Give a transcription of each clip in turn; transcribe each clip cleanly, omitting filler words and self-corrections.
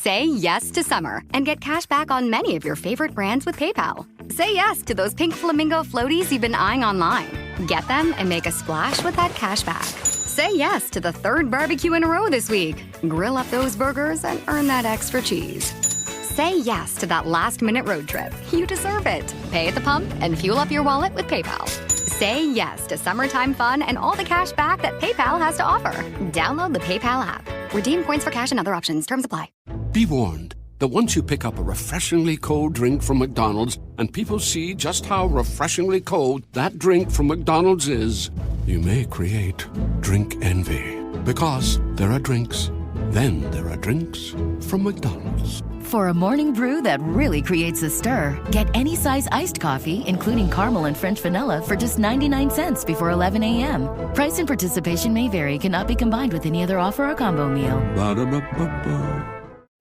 Say yes to summer and get cash back on many of your favorite brands with PayPal. Say yes to those pink flamingo floaties you've been eyeing online. Get them and make a splash with that cash back. Say yes to the third barbecue in a row this week. Grill up those burgers and earn that extra cheese. Say yes to that last-minute road trip. You deserve it. Pay at the pump and fuel up your wallet with PayPal. Say yes to summertime fun and all the cash back that PayPal has to offer. Download the PayPal app. Redeem points for cash and other options. Terms apply. Be warned that once you pick up a refreshingly cold drink from McDonald's and people see just how refreshingly cold that drink from McDonald's is, you may create drink envy. Because there are drinks. Then there are drinks from McDonald's. For a morning brew that really creates a stir, get any size iced coffee, including caramel and French vanilla, for just 99 cents before 11 a.m. Price and participation may vary. Cannot be combined with any other offer or combo meal. Ba-da-ba-ba-ba.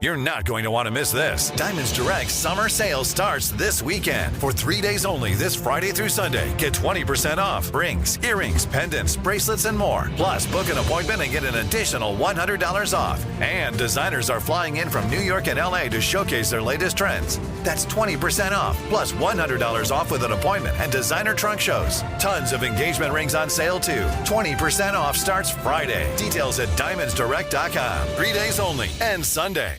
You're not going to want to miss this. Diamonds Direct summer sale starts this weekend. For 3 days only, this Friday through Sunday, get 20% off rings, earrings, pendants, bracelets, and more. Plus, book an appointment and get an additional $100 off. And designers are flying in from New York and LA to showcase their latest trends. That's 20% off, plus $100 off with an appointment and designer trunk shows. Tons of engagement rings on sale, too. 20% off starts Friday. Details at diamondsdirect.com. 3 days only and Sunday.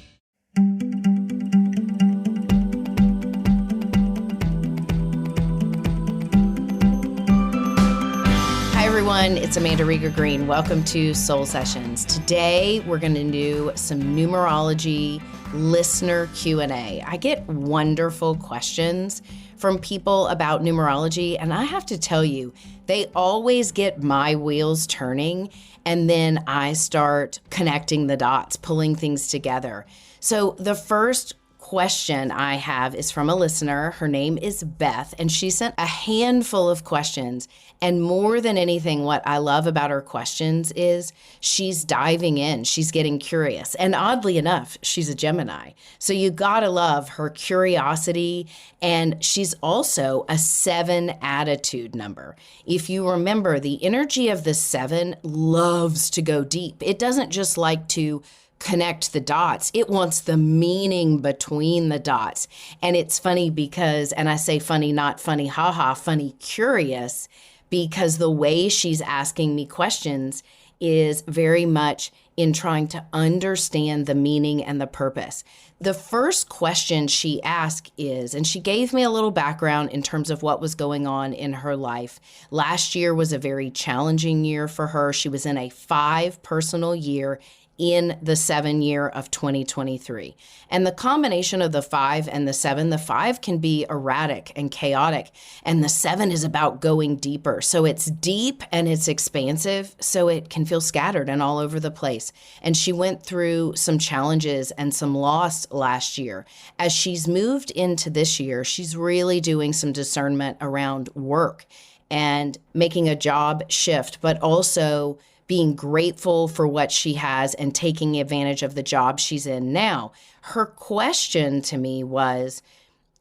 Everyone, it's Amanda Rieger Green. Welcome to Soul Sessions. Today, we're going to do some numerology listener Q&A. I get wonderful questions from people about numerology, and I have to tell you, they always get my wheels turning, and then I start connecting the dots, pulling things together. So the first question I have is from a listener. Her name is Beth, and she sent a handful of questions. And more than anything, what I love about her questions is she's diving in. She's getting curious. And oddly enough, she's a Gemini. So you gotta love her curiosity. And she's also a 7 attitude number. If you remember, the energy of the 7 loves to go deep. It doesn't just like to connect the dots. It wants the meaning between the dots. And it's funny because, and I say funny, not funny, haha, funny, curious, because the way she's asking me questions is very much in trying to understand the meaning and the purpose. The first question she asked is, and she gave me a little background in terms of what was going on in her life. Last year was a very challenging year for her. She was in a 5 personal year in the 7 year of 2023. And the combination of the 5 and the 7, the 5 can be erratic and chaotic, and the 7 is about going deeper. So it's deep and it's expansive, so it can feel scattered and all over the place. And she went through some challenges and some loss last year. As she's moved into this year, she's really doing some discernment around work and making a job shift, but also being grateful for what she has and taking advantage of the job she's in now. Her question to me was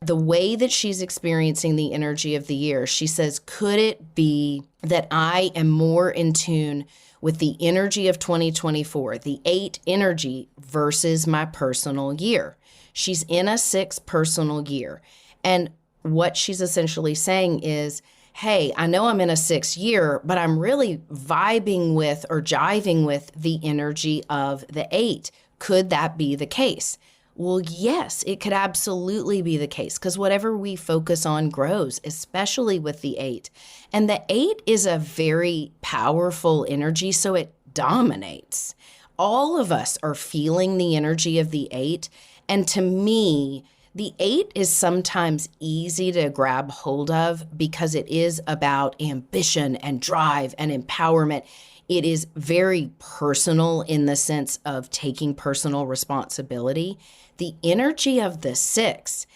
the way that she's experiencing the energy of the year. She says, could it be that I am more in tune with the energy of 2024, the 8 energy versus my personal year? She's in a 6 personal year. And what she's essentially saying is, hey, I know I'm in a 6th year, but I'm really vibing with or jiving with the energy of the 8. Could that be the case? Well, yes, it could absolutely be the case, because whatever we focus on grows, especially with the 8. And the 8 is a very powerful energy, so it dominates. All of us are feeling the energy of the 8. And to me, the 8 is sometimes easy to grab hold of because it is about ambition and drive and empowerment. It is very personal in the sense of taking personal responsibility. The energy of the 6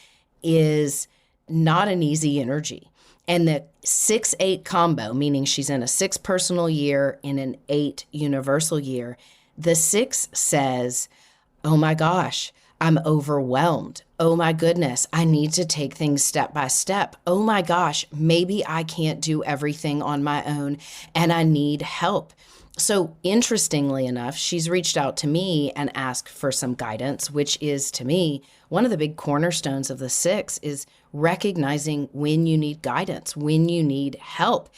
is not an easy energy. And the 6-8 combo, meaning she's in a 6 personal year in an 8 universal year, the 6 says, oh my gosh, I'm overwhelmed. Oh my goodness, I need to take things step by step. Oh my gosh, maybe I can't do everything on my own and I need help. So interestingly enough, she's reached out to me and asked for some guidance, which is, to me, one of the big cornerstones of the 6 is recognizing when you need guidance, when you need help.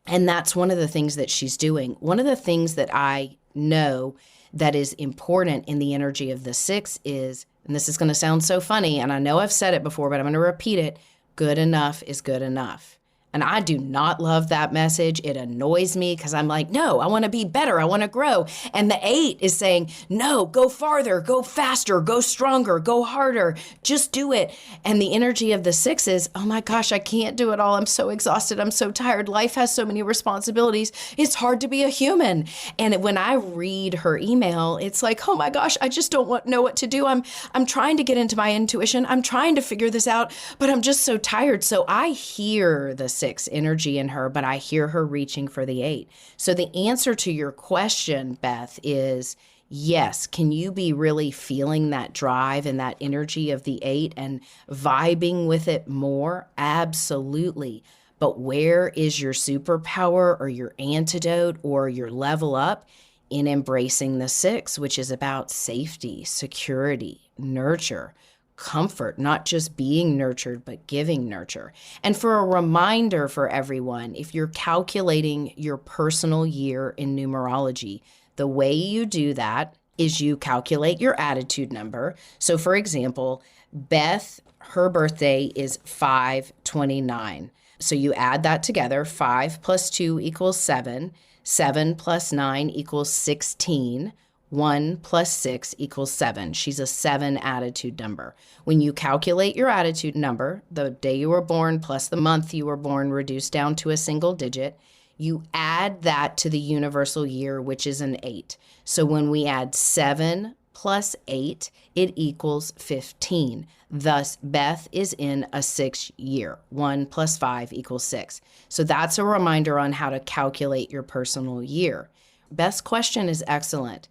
And that's one of the things that she's doing. One of the things that I know that is important in the energy of the 6 is, and this is going to sound so funny, and I know I've said it before, but I'm going to repeat it, good enough is good enough. And I do not love that message. It annoys me because I'm like, no, I want to be better. I want to grow. And the 8 is saying, no, go farther, go faster, go stronger, go harder, just do it. And the energy of the 6 is, oh my gosh, I can't do it all. I'm so exhausted. I'm so tired. Life has so many responsibilities. It's hard to be a human. And when I read her email, it's like, oh my gosh, I just don't know what to do. I'm trying to get into my intuition. I'm trying to figure this out, but I'm just so tired. So I hear the 6 energy in her, but I hear her reaching for the 8. So the answer to your question, Beth, is yes. Can you be really feeling that drive and that energy of the 8 and vibing with it more? Absolutely. But where is your superpower or your antidote or your level up? In embracing the 6, which is about safety, security, nurture, comfort, not just being nurtured, but giving nurture. And for a reminder for everyone, if you're calculating your personal year in numerology, the way you do that is you calculate your attitude number. So for example, Beth, her birthday is 5/29. So you add that together, 5 plus 2 equals 7, 7 plus 9 equals 16, 1 plus 6 equals 7. She's a 7 attitude number. When you calculate your attitude number, the day you were born plus the month you were born reduced down to a single digit, you add that to the universal year, which is an 8. So when we add 7 plus 8, it equals 15. Thus, Beth is in a 6 year. 1 plus 5 equals 6. So that's a reminder on how to calculate your personal year. Beth's question is excellent.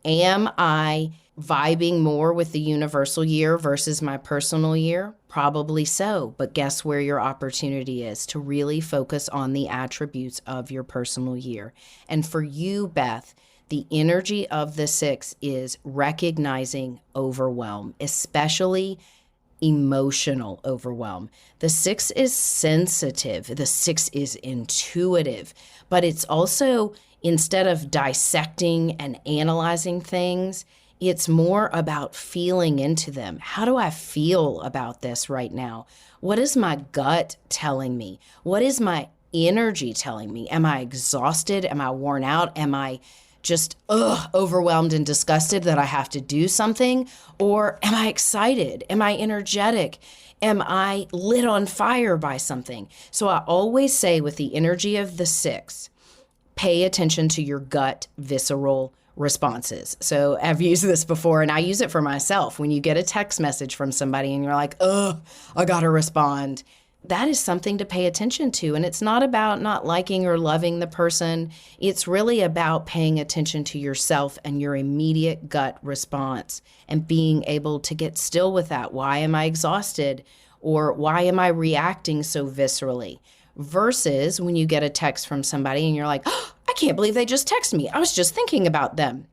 Am I vibing more with the universal year versus my personal year? Probably so, but guess where your opportunity is to really focus on the attributes of your personal year. And for you, Beth, the energy of the 6 is recognizing overwhelm, especially emotional overwhelm. The 6 is sensitive. The 6 is intuitive, but it's also, instead of dissecting and analyzing things, it's more about feeling into them. How do I feel about this right now? What is my gut telling me? What is my energy telling me? Am I exhausted? Am I worn out? Am I just overwhelmed and disgusted that I have to do something? Or am I excited? Am I energetic? Am I lit on fire by something? So I always say with the energy of the 6, pay attention to your gut visceral responses. So I've used this before, and I use it for myself. When you get a text message from somebody and you're like, I gotta respond, that is something to pay attention to. And it's not about not liking or loving the person. It's really about paying attention to yourself and your immediate gut response and being able to get still with that. Why am I exhausted? Or why am I reacting so viscerally? Versus when you get a text from somebody and you're like, I can't believe they just texted me. I was just thinking about them.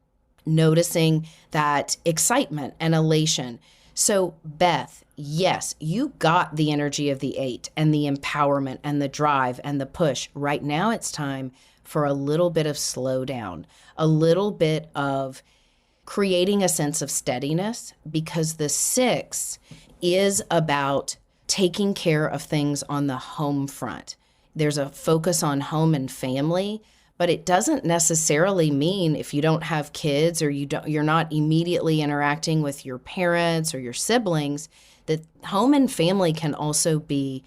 Noticing that excitement and elation. So Beth, yes, you got the energy of the 8 and the empowerment and the drive and the push. Right now it's time for a little bit of slowdown, a little bit of creating a sense of steadiness, because the 6 is about taking care of things on the home front. There's a focus on home and family, but it doesn't necessarily mean if you don't have kids or you're not immediately interacting with your parents or your siblings, that home and family can also be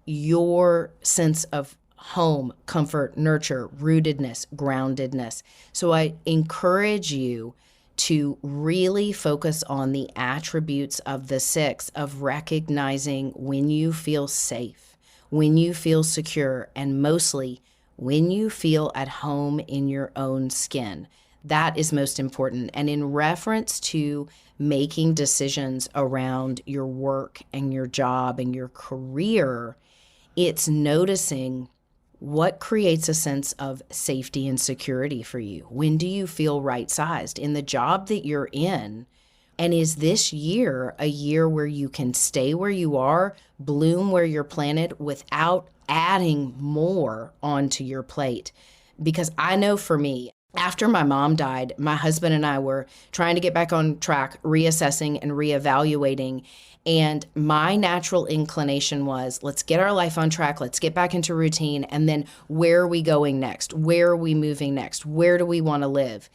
your sense of home, comfort, nurture, rootedness, groundedness. So I encourage you to really focus on the attributes of the 6, of recognizing when you feel safe, when you feel secure, and mostly when you feel at home in your own skin. That is most important. And in reference to making decisions around your work and your job and your career, it's noticing What creates a sense of safety and security for you? When do you feel right-sized in the job that you're in? And is this year a year where you can stay where you are, bloom where you're planted without adding more onto your plate? Because I know for me, after my mom died, my husband and I were trying to get back on track, reassessing and reevaluating. And my natural inclination was, let's get our life on track, let's get back into routine, and then where are we going next? Where are we moving next? Where do we want to live?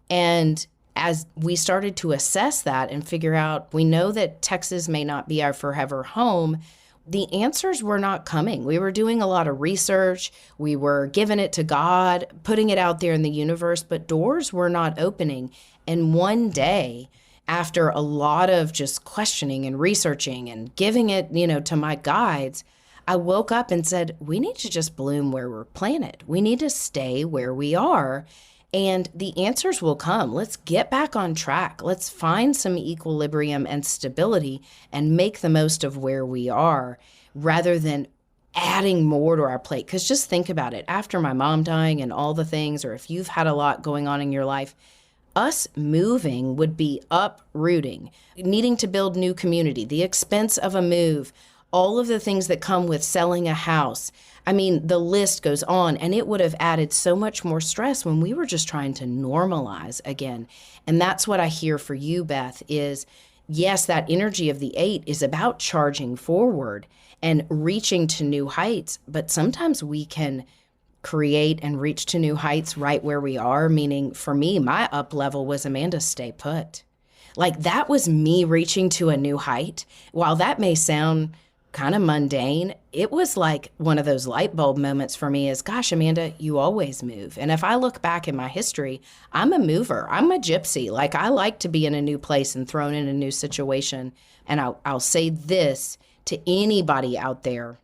And as we started to assess that and figure out, we know that Texas may not be our forever home, the answers were not coming. We were doing a lot of research. We were giving it to God, putting it out there in the universe, but doors were not opening. And one day, after a lot of just questioning and researching and giving it, to my guides, I woke up and said, we need to just bloom where we're planted. We need to stay where we are. And the answers will come. Let's get back on track. Let's find some equilibrium and stability and make the most of where we are rather than adding more to our plate. Because just think about it. After my mom dying and all the things, or if you've had a lot going on in your life, us moving would be uprooting, needing to build new community, the expense of a move, all of the things that come with selling a house. I mean, the list goes on, and it would have added so much more stress when we were just trying to normalize again. And that's what I hear for you, Beth, is yes, that energy of the 8 is about charging forward and reaching to new heights, but sometimes we can create and reach to new heights right where we are, meaning for me, my up level was Amanda, stay put. Like that was me reaching to a new height. While that may sound kind of mundane, it was like one of those light bulb moments for me is, gosh, Amanda, you always move. And if I look back in my history, I'm a mover. I'm a gypsy. Like I like to be in a new place and thrown in a new situation. And I'll say this to anybody out there.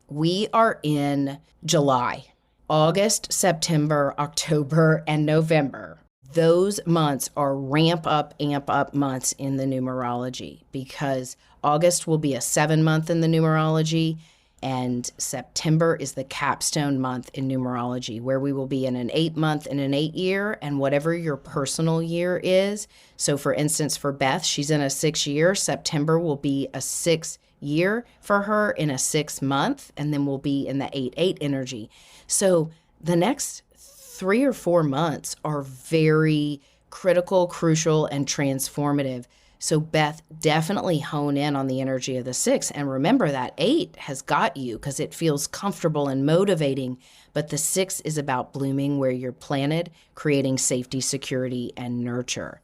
We are in July. August, September, October, and November. Those months are ramp up, amp up months in the numerology because August will be a 7-month in the numerology and September is the capstone month in numerology where we will be in an 8-month and an 8-year and whatever your personal year is. So for instance, for Beth, she's in a 6-year. September will be a 6-year for her in a 6-month and then we'll be in the 8-8 energy. So the next 3 or 4 months are very critical, crucial, and transformative. So Beth, definitely hone in on the energy of the 6. And remember that 8 has got you because it feels comfortable and motivating. But the 6 is about blooming where you're planted, creating safety, security, and nurture.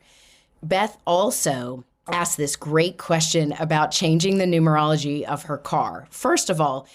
Beth also asked this great question about changing the numerology of her car. First of all,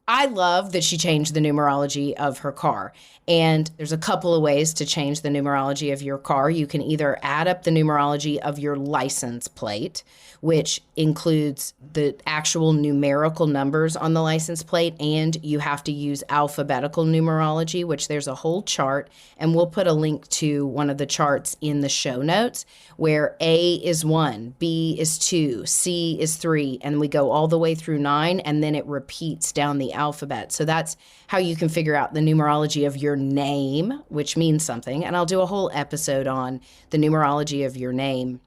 I love that she changed the numerology of her car. And there's a couple of ways to change the numerology of your car. You can either add up the numerology of your license plate, which includes the actual numerical numbers on the license plate, and you have to use alphabetical numerology, which there's a whole chart, and we'll put a link to one of the charts in the show notes, where A is 1, B is 2, C is 3, and we go all the way through 9, and then it repeats down the alphabet. So that's how you can figure out the numerology of your name, which means something, and I'll do a whole episode on the numerology of your name.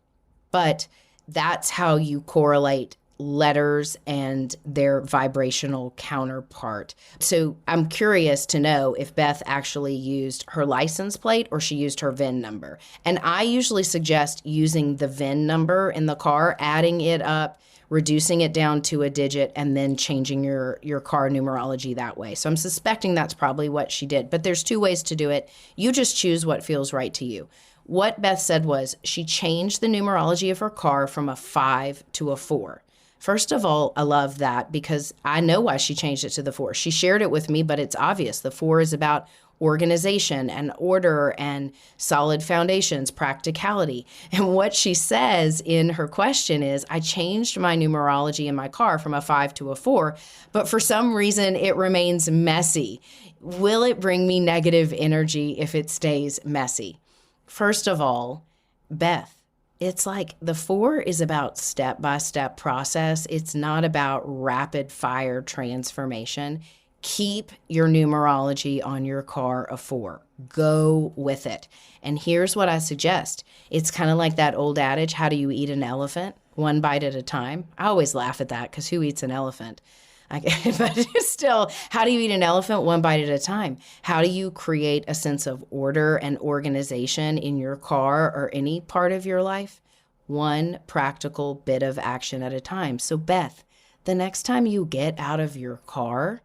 But that's how you correlate letters and their vibrational counterpart. So I'm curious to know if Beth actually used her license plate or she used her VIN number. And I usually suggest using the VIN number in the car, adding it up, reducing it down to a digit, and then changing your car numerology that way. So I'm suspecting that's probably what she did. But there's 2 ways to do it. You just choose what feels right to you. What Beth said was she changed the numerology of her car from a 5 to a 4. First of all, I love that because I know why she changed it to the 4. She shared it with me, but it's obvious. The 4 is about organization and order and solid foundations, practicality. And what she says in her question is, I changed my numerology in my car from a 5 to a 4, but for some reason it remains messy. Will it bring me negative energy if it stays messy? First of all, Beth, it's like the 4 is about step-by-step process. It's not about rapid fire transformation. Keep your numerology on your car a 4. Go with it. And here's what I suggest. It's kind of like that old adage, how do you eat an elephant? One bite at a time. I always laugh at that because who eats an elephant? But still, how do you eat an elephant? One bite at a time. How do you create a sense of order and organization in your car or any part of your life? One practical bit of action at a time. So Beth, the next time you get out of your car,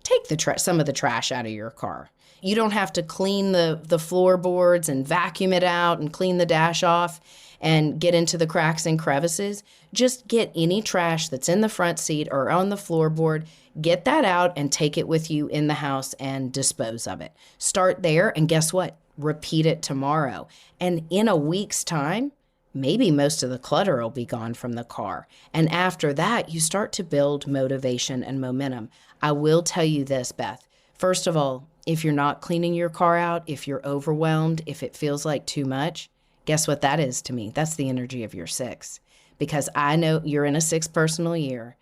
take some of the trash out of your car. You don't have to clean the floorboards and vacuum it out and clean the dash off and get into the cracks and crevices. Just get any trash that's in the front seat or on the floorboard, get that out and take it with you in the house and dispose of it. Start there, and guess what? Repeat it tomorrow. And in a week's time, maybe most of the clutter will be gone from the car. And after that, you start to build motivation and momentum. I will tell you this, Beth. First of all, if you're not cleaning your car out, if you're overwhelmed, if it feels like too much, guess what that is to me? That's the energy of your 6. Because I know you're in a 6 personal year.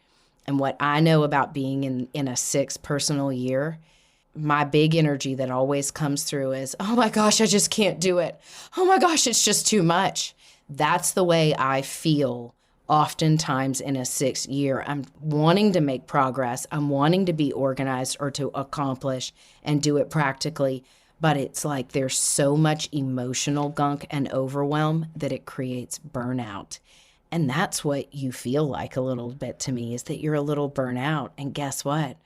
And what I know about being in a 6 personal year, my big energy that always comes through is, oh my gosh, I just can't do it. Oh my gosh, it's just too much. That's the way I feel oftentimes in a 6 year. I'm wanting to make progress. I'm wanting to be organized or to accomplish and do it practically. But it's like there's so much emotional gunk and overwhelm that it creates burnout. And that's what you feel like a little bit to me, is that you're a little burnout. And guess what?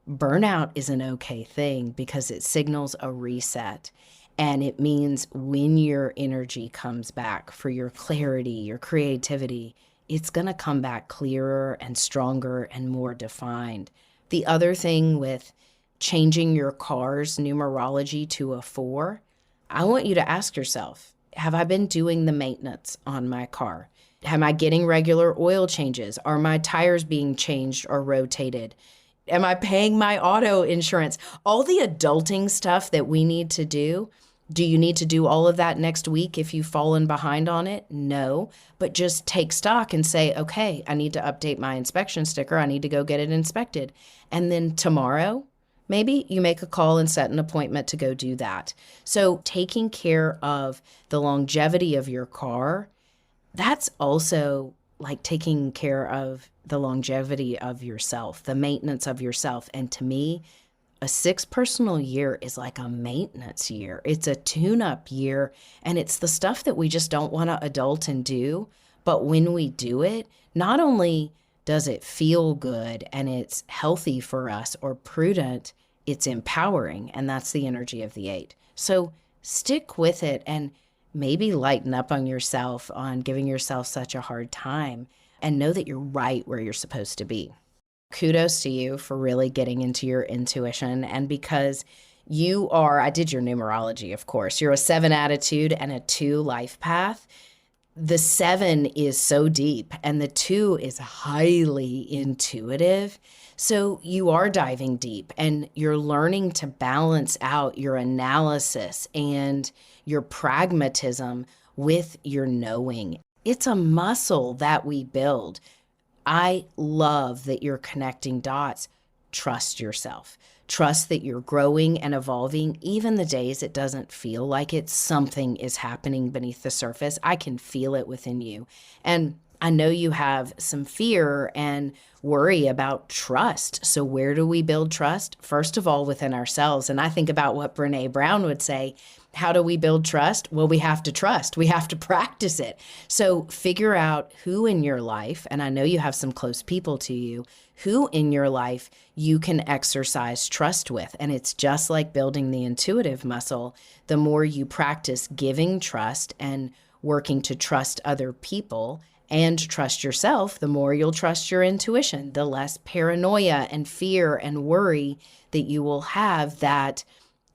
Burnout is an okay thing because it signals a reset. And it means when your energy comes back for your clarity, your creativity, it's going to come back clearer and stronger and more defined. The other thing with changing your car's numerology to a 4, I want you to ask yourself, have I been doing the maintenance on my car? Am I getting regular oil changes? Are my tires being changed or rotated? Am I paying my auto insurance? All the adulting stuff that we need to do. Do you need to do all of that next week if you've fallen behind on it? No, but just take stock and say, okay, I need to update my inspection sticker. I need to go get it inspected. And then tomorrow, maybe you make a call and set an appointment to go do that. So taking care of the longevity of your car, that's also like taking care of the longevity of yourself, the maintenance of yourself. And to me, a 6 personal year is like a maintenance year. It's a tune-up year, and it's the stuff that we just don't want to adult and do. But when we do it, not only does it feel good and it's healthy for us or prudent, it's empowering, and that's the energy of the 8. So stick with it and maybe lighten up on yourself on giving yourself such a hard time, and know that you're right where you're supposed to be. Kudos to you for really getting into your intuition. And because you are, I did your numerology, of course, you're a 7 attitude and a 2 life path. The 7 is so deep and the 2 is highly intuitive. So you are diving deep and you're learning to balance out your analysis and your pragmatism with your knowing. It's a muscle that we build. I love that you're connecting dots. Trust yourself. Trust that you're growing and evolving. Even the days it doesn't feel like it, something is happening beneath the surface. I can feel it within you. And I know you have some fear and worry about trust. So where do we build trust? First of all, within ourselves. And I think about what Brene Brown would say. How do we build trust? Well, we have to trust. We have to practice it. So figure out who in your life, and I know you have some close people to you, who in your life you can exercise trust with. And it's just like building the intuitive muscle. The more you practice giving trust and working to trust other people and trust yourself, the more you'll trust your intuition, the less paranoia and fear and worry that you will have that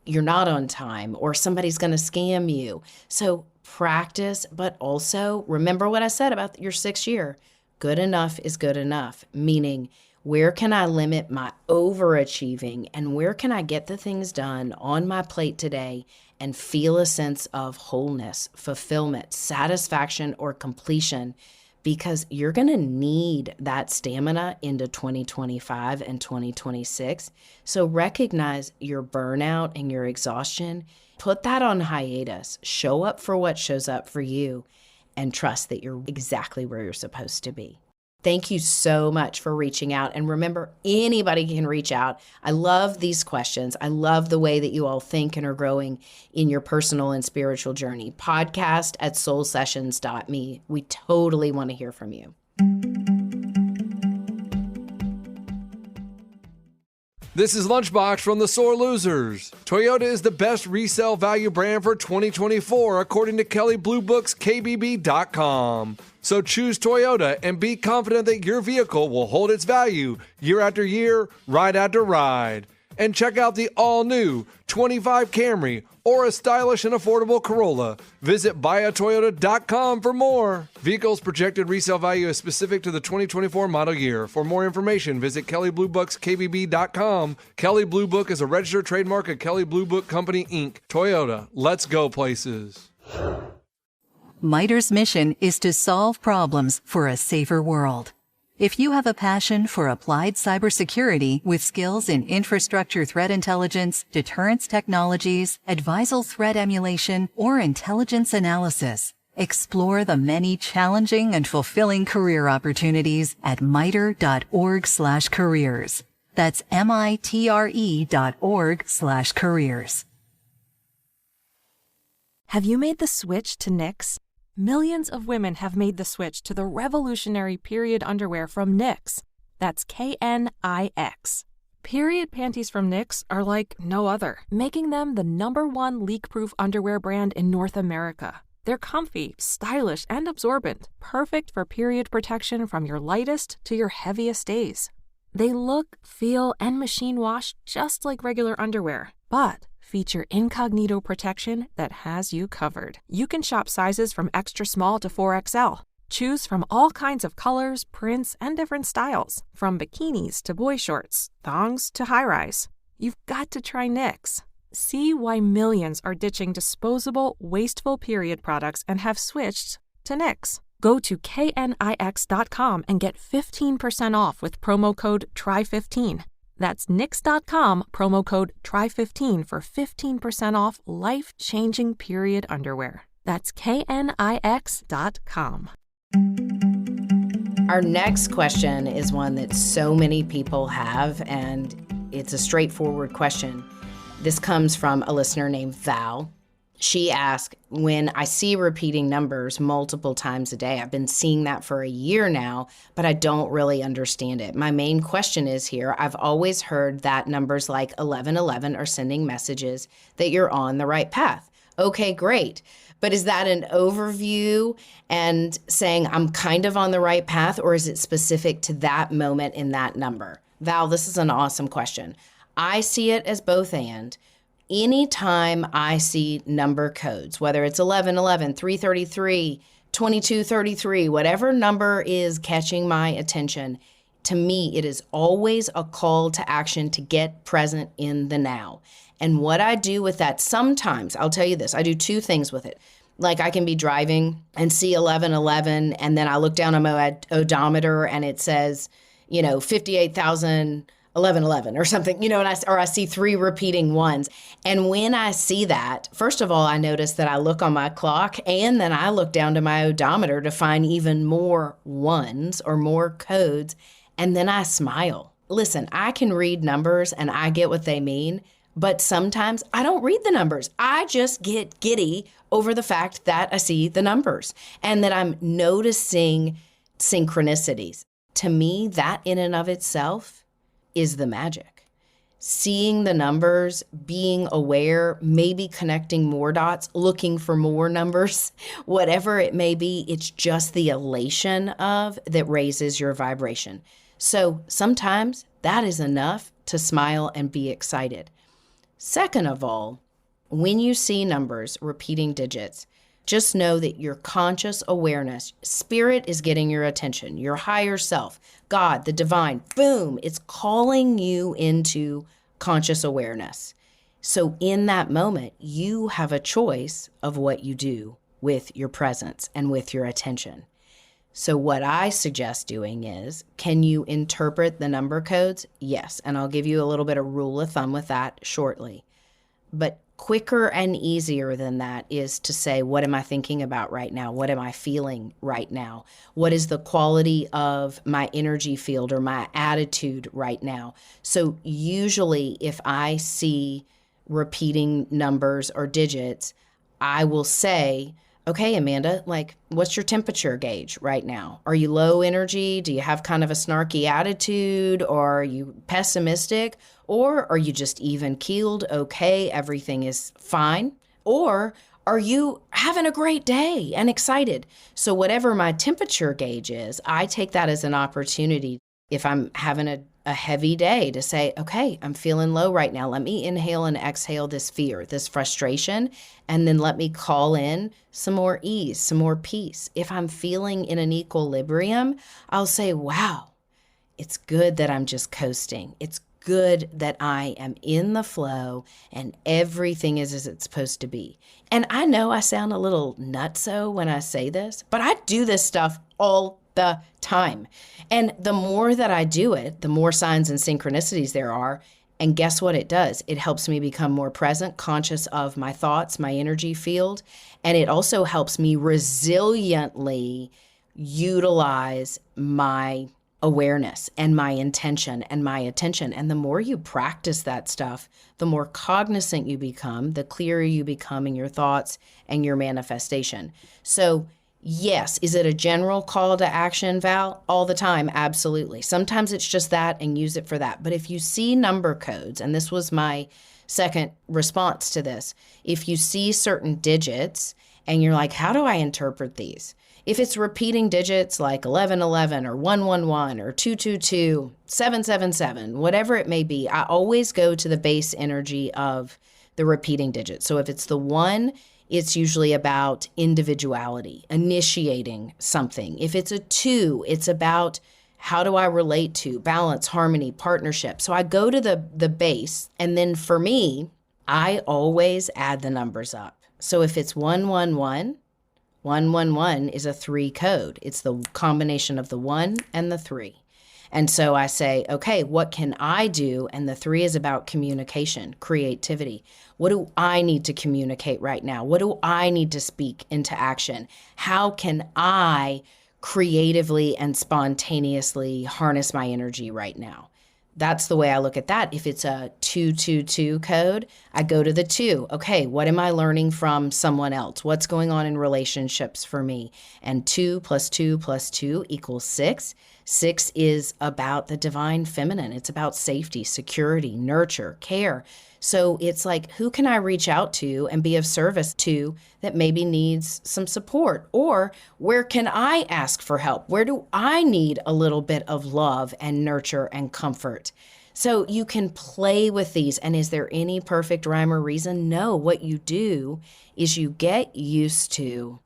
you're not on time or somebody's going to scam you. So practice, but also remember what I said about your 6th year. Good enough is good enough, meaning where can I limit my overachieving and where can I get the things done on my plate today and feel a sense of wholeness, fulfillment, satisfaction, or completion because you're going to need that stamina into 2025 and 2026. So recognize your burnout and your exhaustion. Put that on hiatus. Show up for what shows up for you and trust that you're exactly where you're supposed to be. Thank you so much for reaching out. And remember, anybody can reach out. I love these questions. I love the way that you all think and are growing in your personal and spiritual journey. Podcast@soulsessions.me. We totally want to hear from you. This is Lunchbox from the Sore Losers. Toyota is the best resale value brand for 2024, according to Kelley Blue Book's KBB.com. So choose Toyota and be confident that your vehicle will hold its value year after year, ride after ride. And check out the all-new 25 Camry or a stylish and affordable Corolla. Visit buyatoyota.com for more. Vehicles projected resale value is specific to the 2024 model year. For more information, visit Kelley Blue Book's KBB.com. Kelley Blue Book is a registered trademark of Kelley Blue Book Company, Inc. Toyota, let's go places. MITRE's mission is to solve problems for a safer world. If you have a passion for applied cybersecurity with skills in infrastructure threat intelligence, deterrence technologies, advisal threat emulation, or intelligence analysis, explore the many challenging and fulfilling career opportunities at mitre.org/careers. That's mitre.org/careers. Have you made the switch to NYX? Millions of women have made the switch to the revolutionary period underwear from NYX. That's KNIX. Period panties from NYX are like no other, making them the #1 leak-proof underwear brand in North America. They're comfy, stylish, and absorbent, perfect for period protection from your lightest to your heaviest days. They look, feel, and machine wash just like regular underwear, but feature incognito protection that has you covered. You can shop sizes from extra small to 4XL. Choose from all kinds of colors, prints, and different styles, from bikinis to boy shorts, thongs to high-rise. You've got to try NYX. See why millions are ditching disposable, wasteful period products and have switched to NYX. Go to knix.com and get 15% off with promo code TRY15. That's knix.com, promo code TRY15 for 15% off life-changing period underwear. That's knix.com. Our next question is one that so many people have, and it's a straightforward question. This comes from a listener named Val. She asked, when I see repeating numbers multiple times a day, I've been seeing that for a year now, but I don't really understand it. My main question is here, I've always heard that numbers like 1111 are sending messages that you're on the right path. Okay, great. But is that an overview and saying I'm kind of on the right path, or is it specific to that moment in that number? Val, this is an awesome question. I see it as both and. Anytime I see number codes, whether it's 1111, 333, 2233, whatever number is catching my attention, to me, it is always a call to action to get present in the now. And what I do with that, sometimes, I'll tell you this, I do two things with it. Like I can be driving and see 1111, and then I look down at my odometer and it says, 58,000. 1111 or something, and I see 3 repeating ones. And when I see that, first of all, I notice that I look on my clock, and then I look down to my odometer to find even more ones or more codes, and then I smile. Listen, I can read numbers and I get what they mean, but sometimes I don't read the numbers. I just get giddy over the fact that I see the numbers and that I'm noticing synchronicities. To me, that in and of itself is the magic. Seeing the numbers, being aware, maybe connecting more dots, looking for more numbers, whatever it may be, it's just the elation of that raises your vibration. So sometimes that is enough to smile and be excited. Second of all, when you see numbers, repeating digits, just know that your conscious awareness, spirit is getting your attention, your higher self, God, the divine, boom, it's calling you into conscious awareness. So in that moment, you have a choice of what you do with your presence and with your attention. So what I suggest doing is, can you interpret the number codes? Yes. And I'll give you a little bit of rule of thumb with that shortly. But quicker and easier than that is to say, what am I thinking about right now? What am I feeling right now? What is the quality of my energy field or my attitude right now? So usually if I see repeating numbers or digits, I will say, okay, Amanda, like, what's your temperature gauge right now? Are you low energy? Do you have kind of a snarky attitude? Or are you pessimistic? Or are you just even keeled? Okay, everything is fine. Or are you having a great day and excited? So whatever my temperature gauge is, I take that as an opportunity if I'm having a heavy day to say, okay, I'm feeling low right now. Let me inhale and exhale this fear, this frustration, and then let me call in some more ease, some more peace. If I'm feeling in an equilibrium, I'll say, wow, it's good that I'm just coasting. It's good that I am in the flow and everything is as it's supposed to be. And I know I sound a little nutso when I say this, but I do this stuff all the time. And the more that I do it, the more signs and synchronicities there are. And guess what it does? It helps me become more present, conscious of my thoughts, my energy field. And it also helps me resiliently utilize my awareness and my intention and my attention. And the more you practice that stuff, the more cognizant you become, the clearer you become in your thoughts and your manifestation. So yes, is it a general call to action, Val? All the time, absolutely. Sometimes it's just that and use it for that. But if you see number codes, and this was my second response to this, if you see certain digits and you're like, how do I interpret these? If it's repeating digits like 1111 or 111 or 222, 777, whatever it may be, I always go to the base energy of the repeating digits. So if it's the 1, it's usually about individuality, initiating something. If it's a 2, it's about how do I relate to balance, harmony, partnership. So I go to the base, and then for me, I always add the numbers up. So if it's 111, 111 is a 3 code. It's the combination of the 1 and the 3. And so I say, okay, what can I do? And the 3 is about communication, creativity. What do I need to communicate right now? What do I need to speak into action? How can I creatively and spontaneously harness my energy right now? That's the way I look at that. If it's a 222 code, I go to the 2. Okay, what am I learning from someone else? What's going on in relationships for me? And 2 plus 2 plus 2 equals 6. 6 is about the divine feminine. It's about safety, security, nurture, care. So it's like, who can I reach out to and be of service to that maybe needs some support? Or where can I ask for help? Where do I need a little bit of love and nurture and comfort? So you can play with these. And is there any perfect rhyme or reason? No. What you do is you get used to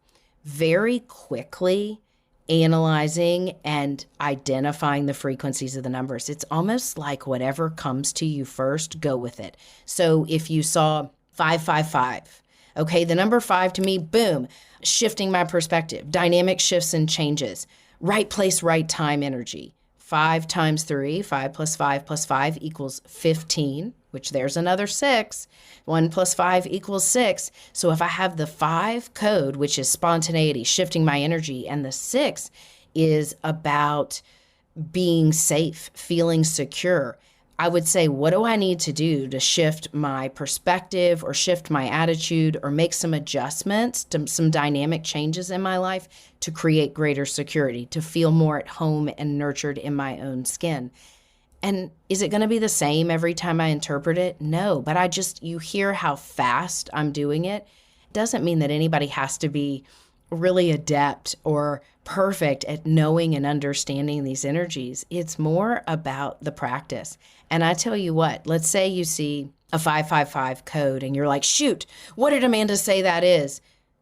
very quickly analyzing and identifying the frequencies of the numbers. It's almost like whatever comes to you first, go with it. So if you saw 555, okay, the number 5 to me, boom, shifting my perspective, dynamic shifts and changes, right place, right time energy. 5 times 3, 5 plus 5 plus 5 equals 15, which there's another 6. 1 plus 5 equals 6. So if I have the 5 code, which is spontaneity, shifting my energy, and the 6 is about being safe, feeling secure, I would say, what do I need to do to shift my perspective or shift my attitude or make some adjustments to some dynamic changes in my life to create greater security, to feel more at home and nurtured in my own skin? And is it going to be the same every time I interpret it? No, but you hear how fast I'm doing it. Doesn't mean that anybody has to be really adept or perfect at knowing and understanding these energies. It's more about the practice. And I tell you what, let's say you see a 555 code and you're like, shoot, what did Amanda say that is?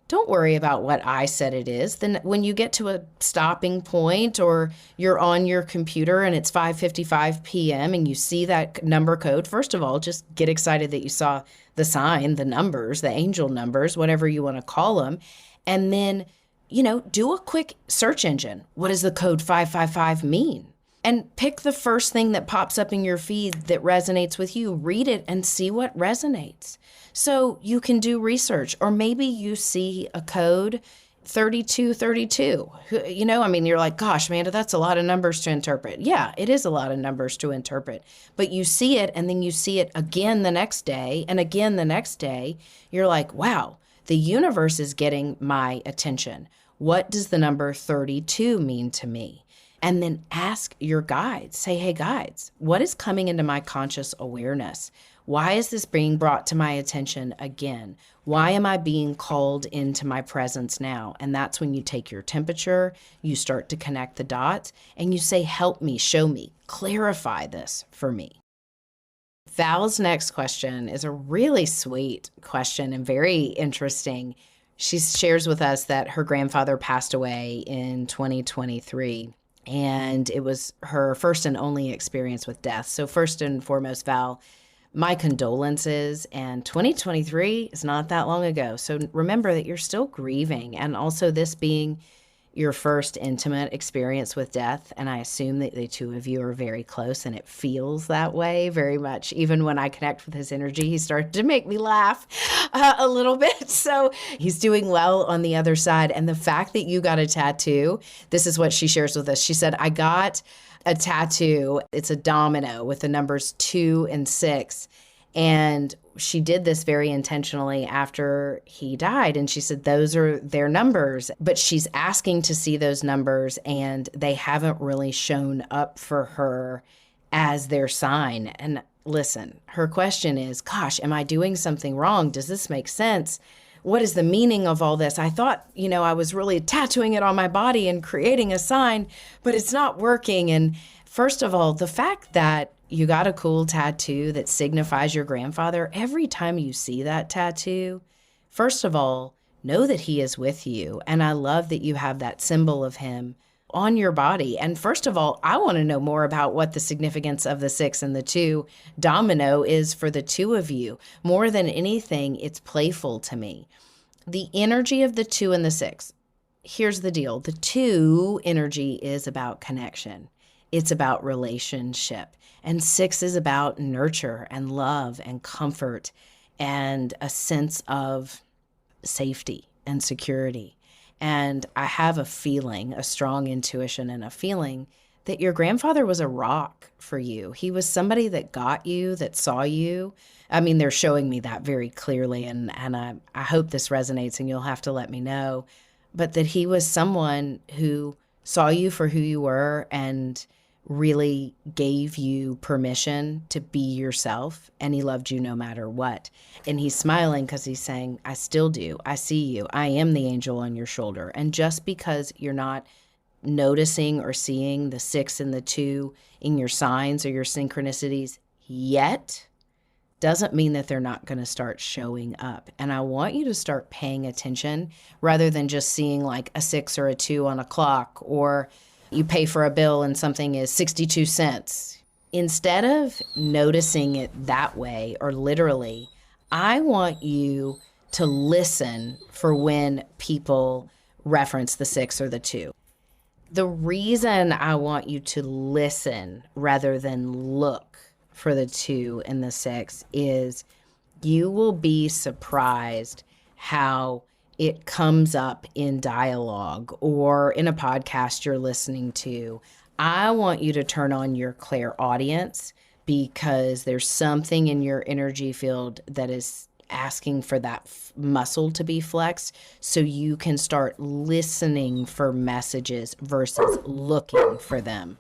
Don't worry about what I said it is. Then when you get to a stopping point or you're on your computer and it's 5:55 p.m. and you see that number code, first of all, just get excited that you saw the sign, the numbers, the angel numbers, whatever you want to call them. And then do a quick search engine. What does the code 555 mean? And pick the first thing that pops up in your feed that resonates with you. Read it and see what resonates. So you can do research, or maybe you see a code 3232. You're like, gosh, Amanda, that's a lot of numbers to interpret. Yeah, it is a lot of numbers to interpret. But you see it, and then you see it again the next day, and again the next day. You're like, wow, the universe is getting my attention. What does the number 32 mean to me? And then ask your guides. Say, hey, guides, what is coming into my conscious awareness? Why is this being brought to my attention again? Why am I being called into my presence now? And that's when you take your temperature, you start to connect the dots, and you say, help me, show me, clarify this for me. Val's next question is a really sweet question and very interesting. She shares with us that her grandfather passed away in 2023. And it was her first and only experience with death. So first and foremost, Val, my condolences. And 2023 is not that long ago. So remember that you're still grieving. And also this being your first intimate experience with death. And I assume that the two of you are very close, and it feels that way very much. Even when I connect with his energy, he started to make me laugh a little bit. So he's doing well on the other side. And the fact that you got a tattoo, this is what she shares with us. She said, I got a tattoo. It's a domino with the numbers 2 and 6. And she did this very intentionally after he died. And she said, those are their numbers. But she's asking to see those numbers, and they haven't really shown up for her as their sign. And listen, her question is, gosh, am I doing something wrong? Does this make sense? What is the meaning of all this? I thought, I was really tattooing it on my body and creating a sign, but it's not working. And first of all, the fact that you got a cool tattoo that signifies your grandfather, every time you see that tattoo, first of all, know that he is with you. And I love that you have that symbol of him on your body. And first of all, I want to know more about what the significance of the 6 and the 2 domino is for the two of you. More than anything, it's playful to me. The energy of the 2 and the 6. Here's the deal. The 2 energy is about connection. It's about relationship. And 6 is about nurture and love and comfort and a sense of safety and security. And I have a feeling, a strong intuition and a feeling that your grandfather was a rock for you. He was somebody that got you, that saw you. I mean, they're showing me that very clearly, and I hope this resonates, and you'll have to let me know. But that he was someone who saw you for who you were and really gave you permission to be yourself, and he loved you no matter what. And he's smiling because he's saying, I still do. I see you. I am the angel on your shoulder. And just because you're not noticing or seeing the 6 and the 2 in your signs or your synchronicities yet, doesn't mean that they're not going to start showing up. And I want you to start paying attention rather than just seeing like a 6 or a 2 on a clock, or you pay for a bill and something is 62 cents. Instead of noticing it that way, or literally, I want you to listen for when people reference the 6 or the 2. The reason I want you to listen rather than look for the 2 and the 6 is you will be surprised how it comes up in dialogue or in a podcast you're listening to. I want you to turn on your clairaudience, because there's something in your energy field that is asking for that muscle to be flexed, so you can start listening for messages versus looking for them.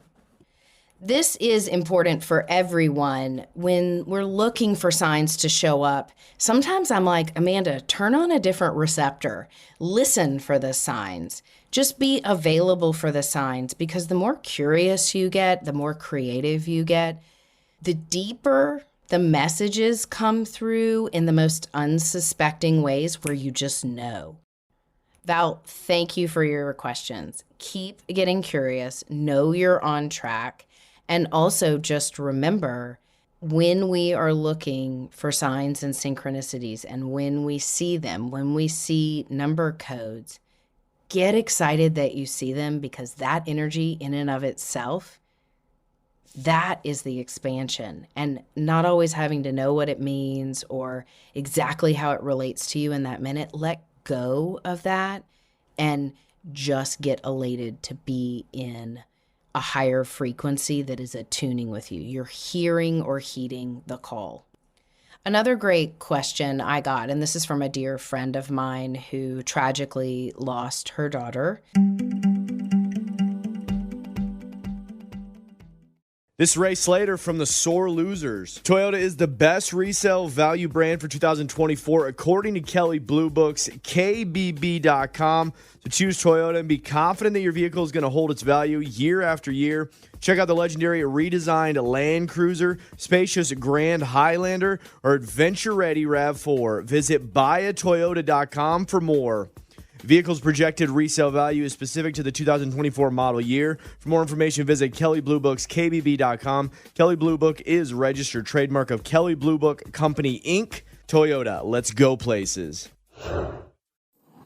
This is important for everyone when we're looking for signs to show up. Sometimes I'm like, Amanda, turn on a different receptor. Listen for the signs. Just be available for the signs, because the more curious you get, the more creative you get, the deeper the messages come through in the most unsuspecting ways where you just know. Val, thank you for your questions. Keep getting curious. Know you're on track. And also just remember, when we are looking for signs and synchronicities, and when we see them, when we see number codes, get excited that you see them, because that energy in and of itself, that is the expansion. And not always having to know what it means or exactly how it relates to you in that minute. Let go of that and just get elated to be in a higher frequency that is attuning with you. You're hearing or heeding the call. Another great question I got, and this is from a dear friend of mine who tragically lost her daughter. This is Ray Slater from the Sore Losers. Toyota is the best resale value brand for 2024, according to Kelley Blue Book's KBB.com. So choose Toyota and be confident that your vehicle is going to hold its value year after year. Check out the legendary redesigned Land Cruiser, spacious Grand Highlander, or adventure-ready RAV4. Visit buyatoyota.com for more. Vehicle's projected resale value is specific to the 2024 model year. For more information, visit Kelley Blue Book's KBB.com. Kelley Blue Book is registered trademark of Kelley Blue Book Company, Inc. Toyota, let's go places.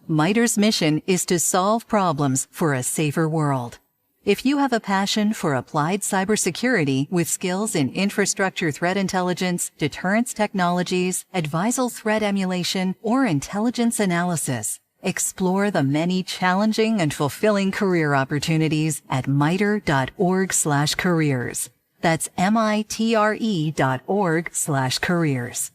MITRE's mission is to solve problems for a safer world. If you have a passion for applied cybersecurity with skills in infrastructure threat intelligence, deterrence technologies, advisal threat emulation, or intelligence analysis, explore the many challenging and fulfilling career opportunities at mitre.org/careers. That's mitre.org/careers.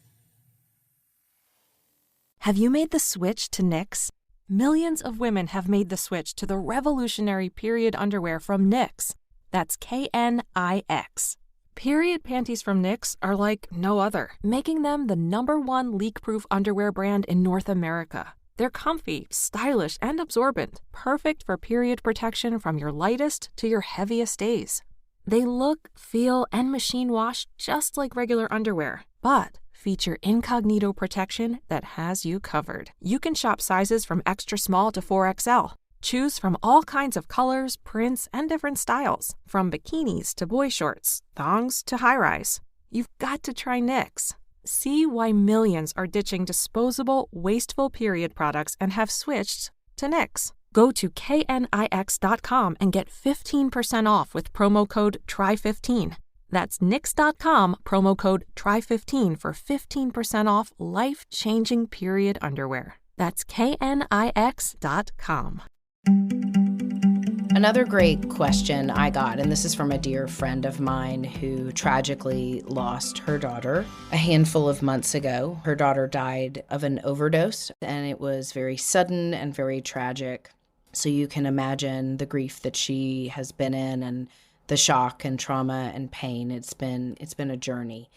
Have you made the switch to NYX? Millions of women have made the switch to the revolutionary period underwear from NYX. That's KNIX. Period panties from NYX are like no other, making them the #1 leak-proof underwear brand in North America. They're comfy, stylish, and absorbent, perfect for period protection from your lightest to your heaviest days. They look, feel, and machine wash just like regular underwear, but feature incognito protection that has you covered. You can shop sizes from extra small to 4XL. Choose from all kinds of colors, prints, and different styles, from bikinis to boy shorts, thongs to high-rise. You've got to try NYX. See why millions are ditching disposable, wasteful period products and have switched to NYX. Go to knix.com and get 15% off with promo code TRY15. That's knix.com, promo code TRY15 for 15% off life-changing period underwear. That's knix.com. Another great question I got, and this is from a dear friend of mine who tragically lost her daughter a handful of months ago. Her daughter died of an overdose, and it was very sudden and very tragic. So you can imagine the grief that she has been in and the shock and trauma and pain. It's been a journey.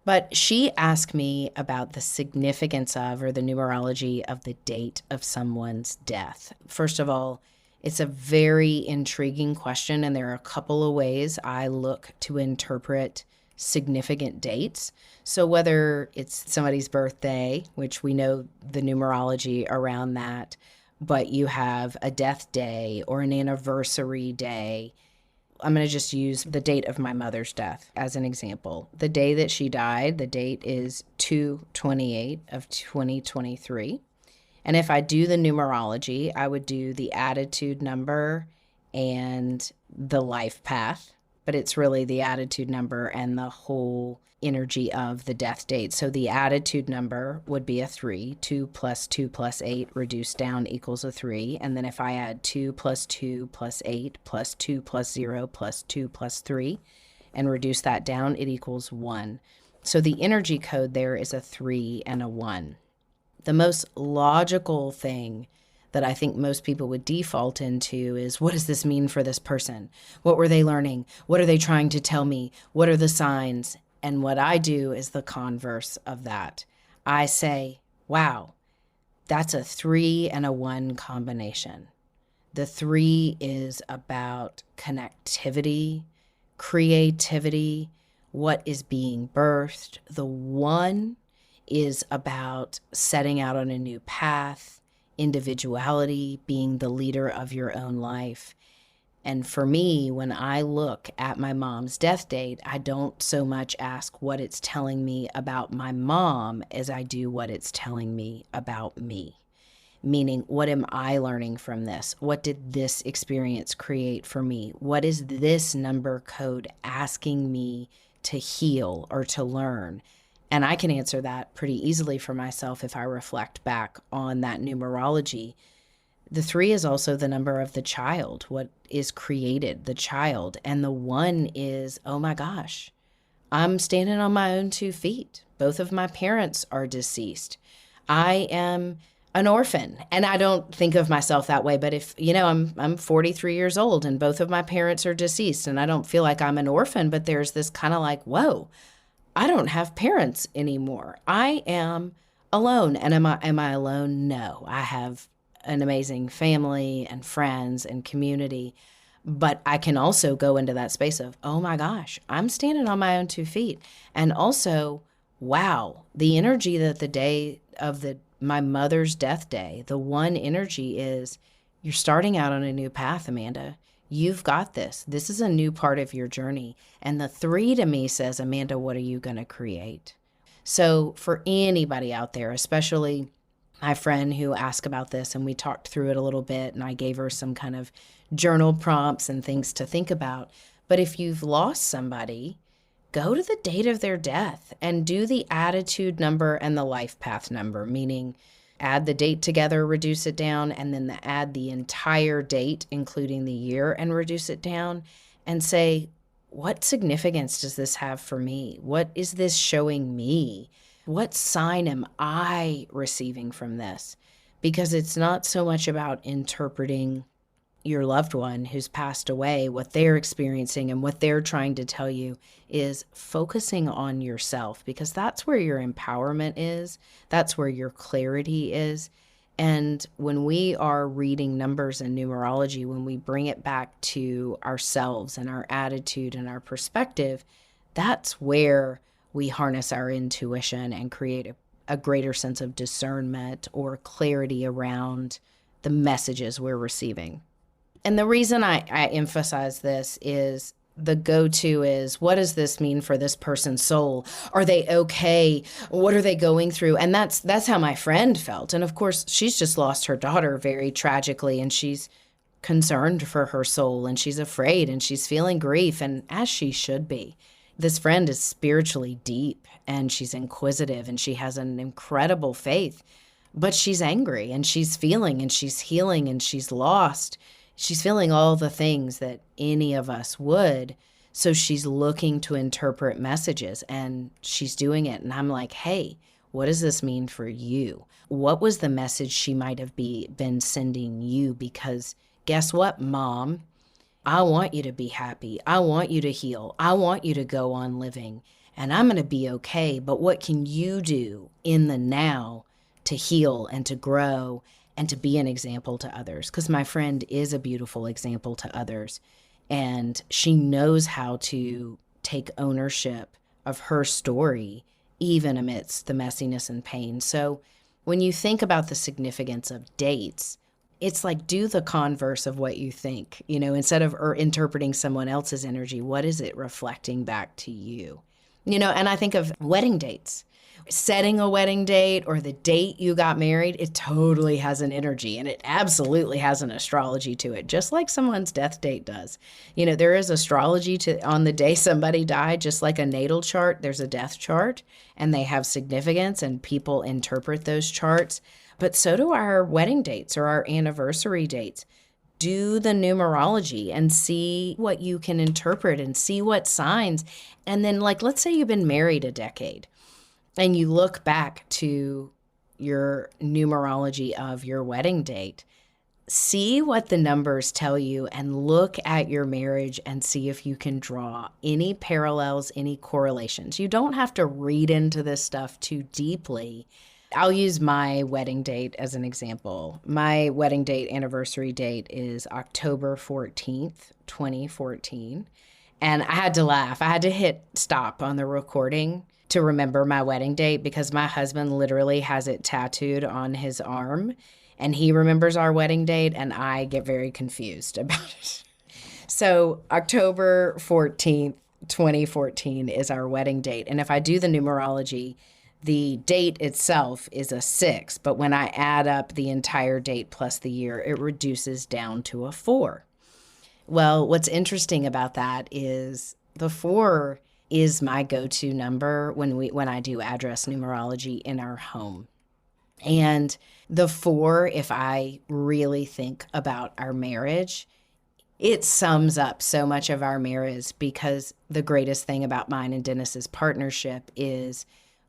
But she asked me about the significance of, or the numerology of, the date of someone's death. First of all, it's a very intriguing question, and there are a couple of ways I look to interpret significant dates. So whether it's somebody's birthday, which we know the numerology around that, but you have a death day or an anniversary day. I'm going to just use the date of my mother's death as an example. The day that she died, the date is 2/28 of 2023. And if I do the numerology, I would do the attitude number and the life path, but it's really the attitude number and the whole energy of the death date. So the attitude number would be a 3. 2 + 2 + 8 reduced down equals a 3. And then if I add 2 + 2 + 8 + 2 + 0 + 2 + 3 and reduce that down, it equals 1. So the energy code there is a 3 and a 1. The most logical thing that I think most people would default into is, what does this mean for this person? What were they learning? What are they trying to tell me? What are the signs? And what I do is the converse of that. I say, wow, that's a 3 and a 1 combination. The 3 is about connectivity, creativity, what is being birthed. The 1 is about setting out on a new path, individuality, being the leader of your own life. And for me, when I look at my mom's death date, I don't so much ask what it's telling me about my mom as I do what it's telling me about me. meaning what am I learning from this? What did this experience create for me? What is this number code asking me to heal or to learn? And I can answer that pretty easily for myself if I reflect back on that numerology. The 3 is also the number of the child, what is created, the child. And the 1 is, oh my gosh, I'm standing on my own 2 feet. Both of my parents are deceased. I am an orphan. And I don't think of myself that way, but if, I'm 43 years old and both of my parents are deceased, and I don't feel like I'm an orphan, but there's this kind of like, whoa, I don't have parents anymore. I am alone. And am I alone? No. I have an amazing family and friends and community. But I can also go into that space of, oh my gosh, I'm standing on my own 2 feet. And also, wow, the energy that the day of my mother's death day, the 1 energy is, you're starting out on a new path, Amanda. You've got this. This is a new part of your journey. And the 3 to me says, Amanda, what are you going to create? So for anybody out there, especially my friend who asked about this, and we talked through it a little bit, and I gave her some kind of journal prompts and things to think about. But if you've lost somebody, go to the date of their death and do the attitude number and the life path number, meaning add the date together, reduce it down, and then add the entire date, including the year, and reduce it down, and say, what significance does this have for me? What is this showing me? What sign am I receiving from this? Because it's not so much about interpreting your loved one who's passed away, what they're experiencing and what they're trying to tell you, is focusing on yourself, because that's where your empowerment is. That's where your clarity is. And when we are reading numbers and numerology, when we bring it back to ourselves and our attitude and our perspective, that's where we harness our intuition and create a greater sense of discernment or clarity around the messages we're receiving. And the reason I emphasize this is the go-to is, what does this mean for this person's soul? Are they okay? What are they going through? And that's how my friend felt. And of course, she's just lost her daughter very tragically, and she's concerned for her soul, and she's afraid, and she's feeling grief, and as she should be. This friend is spiritually deep, and she's inquisitive, and she has an incredible faith, but she's angry, and she's feeling, and she's healing, and she's lost. She's feeling all the things that any of us would. So she's looking to interpret messages, and she's doing it. And I'm like, hey, what does this mean for you? What was the message she might have been sending you? Because guess what, Mom? I want you to be happy. I want you to heal. I want you to go on living, and I'm going to be okay. But what can you do in the now to heal and to grow and to be an example to others? Because my friend is a beautiful example to others, and she knows how to take ownership of her story, even amidst the messiness and pain. So when you think about the significance of dates, it's like, do the converse of what you think, instead of interpreting someone else's energy, what is it reflecting back to you? And I think of wedding dates. Setting a wedding date or the date you got married, it totally has an energy, and it absolutely has an astrology to it, just like someone's death date does. There is astrology on the day somebody died, just like a natal chart, there's a death chart, and they have significance, and people interpret those charts. But so do our wedding dates or our anniversary dates. Do the numerology and see what you can interpret and see what signs. And then, let's say you've been married a decade, and you look back to your numerology of your wedding date, see what the numbers tell you, and look at your marriage and see if you can draw any parallels, any correlations. You don't have to read into this stuff too deeply. I'll use my wedding date as an example. My wedding date anniversary date is October 14th, 2014. And I had to laugh. I had to hit stop on the recording to remember my wedding date, because my husband literally has it tattooed on his arm, and he remembers our wedding date, and I get very confused about it. So October 14th, 2014 is our wedding date. And if I do the numerology, The date itself is a 6, but when I add up the entire date plus the year, it reduces down to a 4. Well, what's interesting about that is the 4 is my go-to number when I do address numerology in our home. And the 4, if I really think about our marriage, it sums up so much of our marriage, because the greatest thing about mine and Dennis's partnership is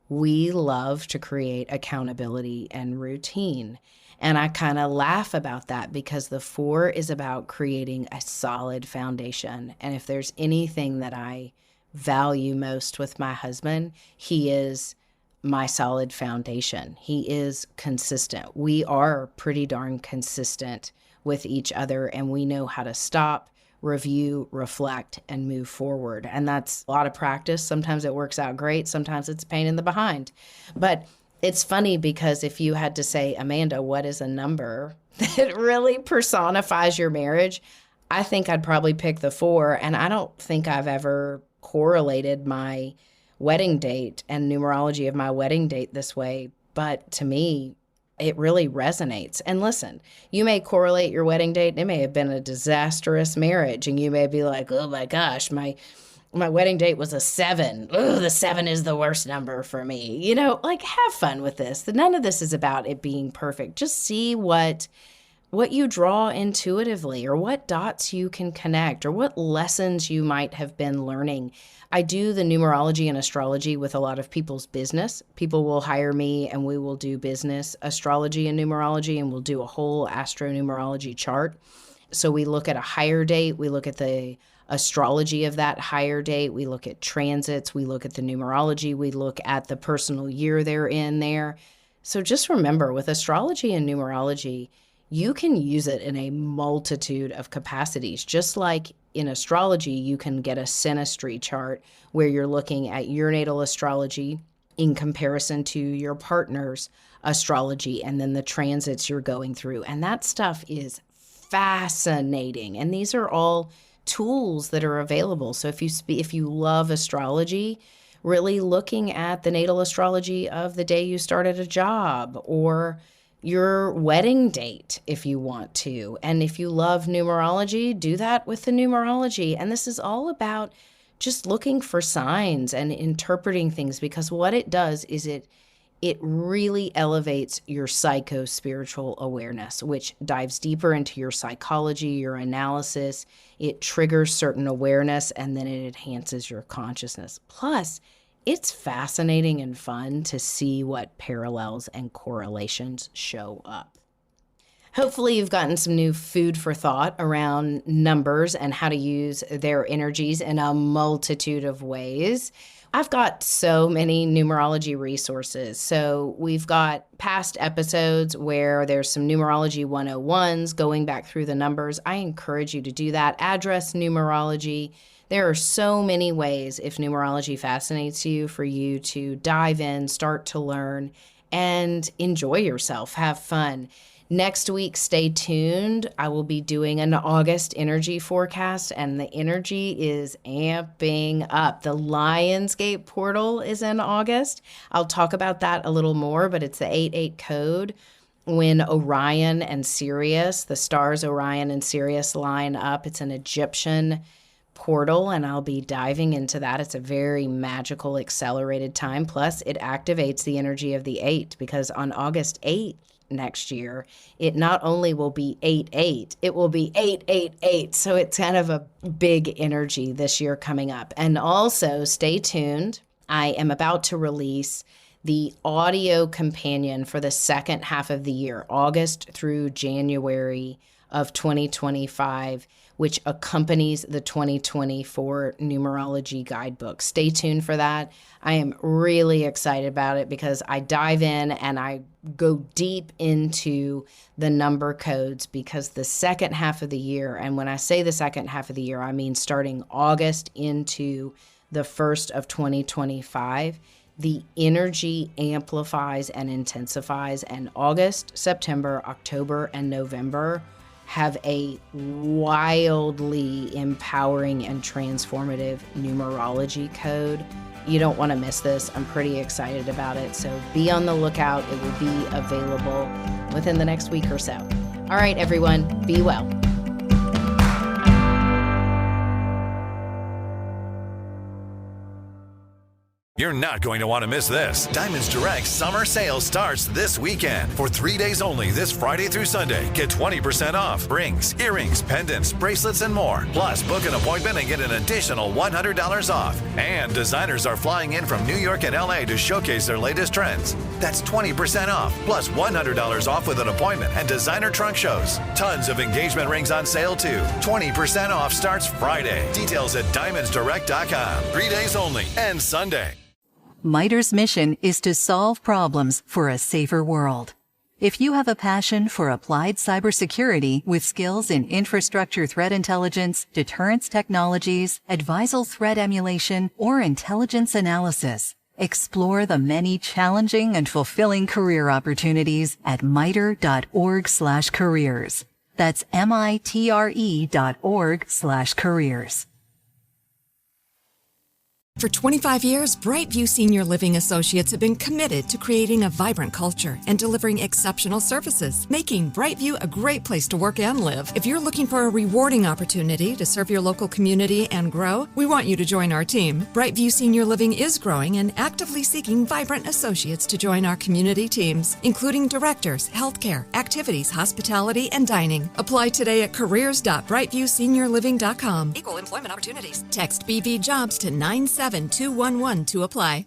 we love to create accountability and routine. And I kind of laugh about that because the 4 is about creating a solid foundation. And if there's anything that I value most with my husband, he is my solid foundation. He is consistent. We are pretty darn consistent with each other, and we know how to stop, review, reflect, and move forward. And that's a lot of practice. Sometimes it works out great. Sometimes it's a pain in the behind. But it's funny because if you had to say, Amanda, what is a number that really personifies your marriage? I think I'd probably pick the 4. And I don't think I've ever correlated my wedding date and numerology of my wedding date this way. But to me, it really resonates. And listen, you may correlate your wedding date. It may have been a disastrous marriage. And you may be like, oh my gosh, my wedding date was a 7. Ugh, the 7 is the worst number for me. You know, like, have fun with this. None of this is about it being perfect. Just see what you draw intuitively, or what dots you can connect, or what lessons you might have been learning. I do the numerology and astrology with a lot of people's business. People will hire me and we will do business astrology and numerology, and we'll do a whole astronumerology chart. So we look at a higher date, we look at the astrology of that higher date, we look at transits, we look at the numerology, we look at the personal year they're in there. So just remember, with astrology and numerology, you can use it in a multitude of capacities. Just like in astrology, you can get a synastry chart where you're looking at your natal astrology in comparison to your partner's astrology and then the transits you're going through. And that stuff is fascinating. And these are all tools that are available. So if you love astrology, really looking at the natal astrology of the day you started a job, or your wedding date if you want to. And if you love numerology, do that with the numerology. And this is all about just looking for signs and interpreting things, because what it does is it really elevates your psycho-spiritual awareness, which dives deeper into your psychology, your analysis. It triggers certain awareness, and then it enhances your consciousness. Plus, it's fascinating and fun to see what parallels and correlations show up. Hopefully you've gotten some new food for thought around numbers and how to use their energies in a multitude of ways. I've got so many numerology resources. So we've got past episodes where there's some numerology 101s going back through the numbers. I encourage you to do that. Address numerology. There are so many ways, if numerology fascinates you, for you to dive in, start to learn, and enjoy yourself, have fun. Next week, stay tuned. I will be doing an August energy forecast, and the energy is amping up. The Lionsgate portal is in August. I'll talk about that a little more, but it's the 88 code. When Orion and Sirius, the stars Orion and Sirius line up, it's an Egyptian portal, and I'll be diving into that. It's a very magical, accelerated time. Plus, it activates the energy of the 8, because on August 8th next year, it not only will be 8-8, it will be 8-8-8. So it's kind of a big energy this year coming up. And also, stay tuned. I am about to release the audio companion for the second half of the year, August through January of 2025, which accompanies the 2024 numerology guidebook. Stay tuned for that. I am really excited about it because I dive in and I go deep into the number codes, because the second half of the year, and when I say the second half of the year, I mean starting August into the first of 2025, the energy amplifies and intensifies, and August, September, October, and November have a wildly empowering and transformative numerology code. You don't want to miss this. I'm pretty excited about it. So be on the lookout. It will be available within the next week or so. All right, everyone, be well. You're not going to want to miss this. Diamonds Direct summer sale starts this weekend. For 3 days only this Friday through Sunday. Get 20% off rings, earrings, pendants, bracelets, and more. Plus, book an appointment and get an additional $100 off. And designers are flying in from New York and LA to showcase their latest trends. That's 20% off, plus $100 off with an appointment and designer trunk shows. Tons of engagement rings on sale too. 20% off starts Friday. Details at diamondsdirect.com. 3 days only and Sunday. MITRE's mission is to solve problems for a safer world. If you have a passion for applied cybersecurity with skills in infrastructure threat intelligence, deterrence technologies, advisal threat emulation, or intelligence analysis, explore the many challenging and fulfilling career opportunities at mitre.org/careers. That's mitre.org/careers. For 25 years, Brightview Senior Living Associates have been committed to creating a vibrant culture and delivering exceptional services, making Brightview a great place to work and live. If you're looking for a rewarding opportunity to serve your local community and grow, we want you to join our team. Brightview Senior Living is growing and actively seeking vibrant associates to join our community teams, including directors, healthcare, activities, hospitality, and dining. Apply today at careers.brightviewseniorliving.com. Equal employment opportunities. Text BV Jobs to 97211 to apply.